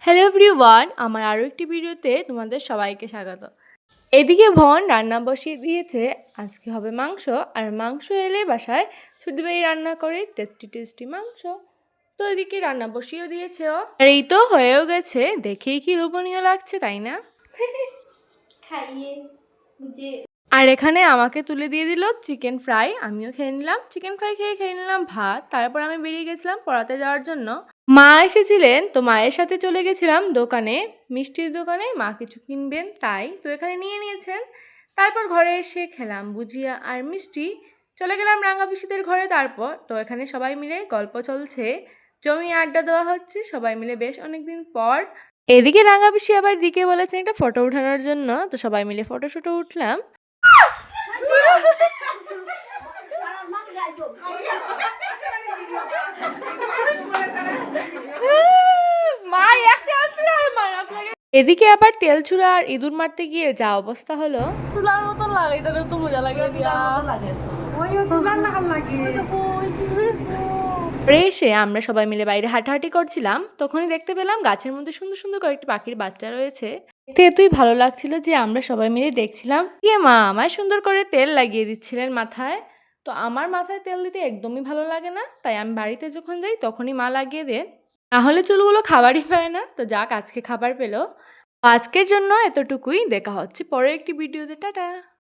Hello everyone, আমার আরও একটি ভিডিওতে তোমাদের সবাইকে স্বাগত। এদিকে ভন রান্না বসিয়ে দিয়েছে। আজকে হবে মাংস, আর মাংস এলে বাসায় ছোটবেই রান্না করে টেস্টি টেস্টি মাংস। তো এদিকে রান্না বসিয়েও দিয়েছে ও, আর এই তো হয়েও গেছে। দেখেই কি লোভনীয় লাগছে, তাই না? খাইয়ে যে আর এখানে আমাকে তুলে দিয়ে দিল চিকেন ফ্রাই। আমিও খেয়ে নিলাম চিকেন ফ্রাই, খেয়ে নিলাম ভাত। তারপর আমি বেরিয়ে গেছিলাম পড়াতে যাওয়ার জন্য। মা এসেছিলেন, তো মায়ের সাথে চলে গেছিলাম দোকানে, মিষ্টির দোকানে। মা কিছু কিনবেন তাই, তো এখানে নিয়ে নিয়েছেন। তারপর ঘরে এসে খেলাম ভুজিয়া আর মিষ্টি। চলে গেলাম রাঙা পিসিদের ঘরে। তারপর তো এখানে সবাই মিলে গল্প চলছে, জমিয়ে আড্ডা দেওয়া হচ্ছে সবাই মিলে বেশ অনেকদিন পর। এদিকে রাঙা পিসি আবার দিকে বলেছেন একটা ফটো ওঠানোর জন্য, তো সবাই মিলে ফটো শটো উঠলাম। এদিকে আবার তেল ছুড়া আর ইঁদুর মারতে গিয়ে যা অবস্থা হলো। তুলার মতন লাগে, এটা তো মজা লাগে দিয়া। এসে আমরা সবাই মিলে বাইরে হাঁটাহাঁটি করছিলাম, তখনই দেখতে পেলাম গাছের মধ্যে সুন্দর সুন্দর কয়েকটি পাখির বাচ্চা রয়েছে। দেখতে এতই ভালো লাগছিল যে আমরা সবাই মিলে দেখছিলাম। গিয়ে মা আমায় সুন্দর করে তেল লাগিয়ে দিচ্ছিলেন মাথায়। তো আমার মাথায় তেল দিতে একদমই ভালো লাগে না, তাই আমি বাড়িতে যখন যাই তখনই মা লাগিয়ে দেন, নাহলে চুলগুলো খাবারই পায় না। তো যাক, আজকে খাবার পেলো। আজকের জন্য এতটুকুই। দেখা হচ্ছে পরের একটি ভিডিওতে। টাটা।